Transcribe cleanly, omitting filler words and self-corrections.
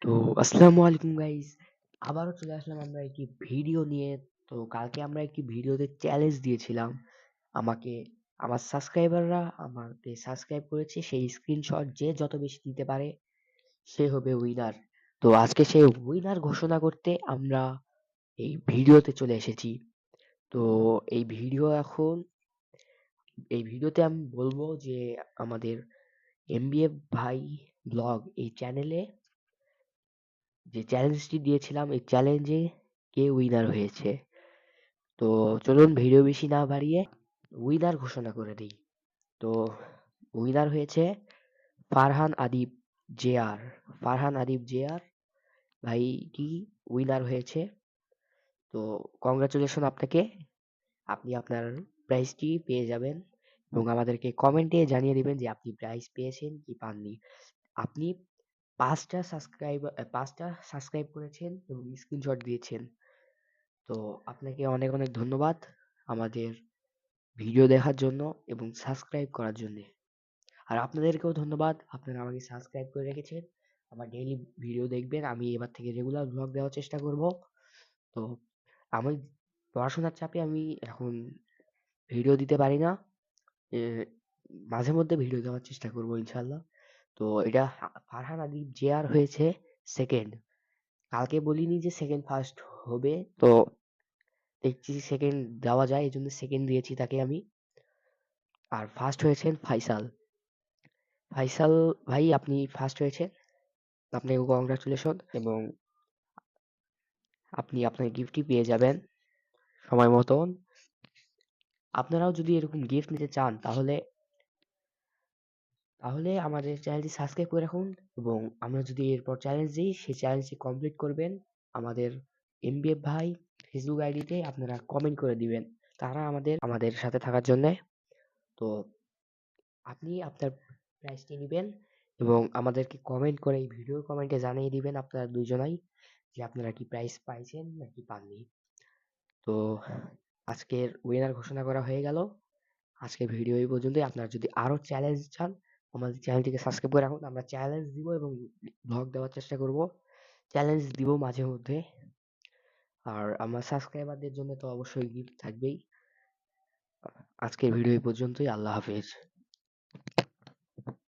তো আসসালামু আলাইকুম গাইস, আবারও চলে আসলাম আমরা একটি ভিডিও নিয়ে। তো কালকে আমরা একটি ভিডিওতে চ্যালেঞ্জ দিয়েছিলাম। আমাকে আমার সাবস্ক্রাইবাররা আমাকে সাবস্ক্রাইব করেছে, সেই স্ক্রিনশট যে যত বেশি দিতে পারে সে হবে উইনার। তো আজকে সেই উইনার ঘোষণা করতে আমরা এই ভিডিওতে চলে এসেছি। তো এই ভিডিও এখন এই ভিডিওতে আমি বলবো যে আমাদের এমবিএফ ভাই ব্লগ এই চ্যানেলে যে চ্যালেঞ্জটি দিয়েছিলাম, এই চ্যালেঞ্জে কে উইনার হয়েছে। তো চলুন ভিডিও বেশি না বাড়িয়ে উইনার ঘোষণা করে দিই। তো উইনার হয়েছে ফারহান আদিব জেআর। ফারহান আদিব জেআর ভাইটি উইনার হয়েছে। তো কংগ্রাচুলেশন আপনাকে, আপনি আপনার প্রাইজটি পেয়ে যাবেন এবং আমাদেরকে কমেন্টে জানিয়ে দিবেন যে আপনি প্রাইজ পেয়েছেন কি পাননি। আপনি পাঁচটা সাবস্ক্রাইব করেছেন এবং স্ক্রিনশট দিয়েছেন। তো আপনাকে অনেক অনেক ধন্যবাদ আমাদের ভিডিও দেখার জন্য এবং সাবস্ক্রাইব করার জন্য। আর আপনাদেরকেও ধন্যবাদ, আপনারা আমাকে সাবস্ক্রাইব করে রেখেছেন, আমার ডেইলি ভিডিও দেখবেন। আমি এবার থেকে রেগুলার ব্লগ দেওয়ার চেষ্টা করব। তো আমি পড়াশোনার চাপে আমি এখন ভিডিও দিতে পারি না। এ, মাঝে মধ্যে ভিডিও দেওয়ার চেষ্টা করব ইনশাল্লাহ। তো এটা ফারহান আদিব যে আর হয়েছে সেকেন্ড। কালকে বলিনি যে সেকেন্ড ফার্স্ট হবে, তো দেখছি সেকেন্ড দেওয়া যায়, এই জন্য সেকেন্ড দিয়েছি তাকে আমি। আর ফার্স্ট হয়েছেন ফাইসাল। ফাইসাল ভাই, আপনি ফার্স্ট হয়েছেন, আপনাকে কংগ্রাচুলেশন এবং আপনি আপনার গিফটটি পেয়ে যাবেন সময় মতন। আপনারাও যদি এরকম গিফট নিতে চান তাহলে তাহলে আমাদের চ্যানেলটি সাবস্ক্রাইব করে রাখুন এবং আমরা যদি এরপর চ্যালেঞ্জ দিই সেই চ্যালেঞ্জটি কমপ্লিট করবেন আমাদের এমবিএফ ভাই ফেসবুক আইডিতে আপনারা কমেন্ট করে দিবেন তারা আমাদের সাথে থাকার জন্য। তো আপনি আপনার প্রাইজটি নেবেন এবং আমাদেরকে কমেন্ট করে এই ভিডিওর কমেন্টে জানিয়ে দিবেন আপনারা দুজনাই যে আপনারা কি প্রাইজ পাইছেন নাকি পাননি। তো আজকের উইনার ঘোষণা করা হয়ে গেল। আজকের ভিডিও এই পর্যন্তই। আপনারা যদি আরো চ্যালেঞ্জ চান আমাদের চ্যানেলটিকে সাবস্ক্রাইব করে রাখুন, আমরা চ্যালেঞ্জ দিব এবং ব্লগ দেওয়ার চেষ্টা করব, চ্যালেঞ্জ দিব মাঝে মধ্যে। আর আমার সাবস্ক্রাইবারদের জন্য তো অবশ্যই গিফট থাকবেই। আজকের ভিডিও এই পর্যন্তই। আল্লাহ হাফেজ।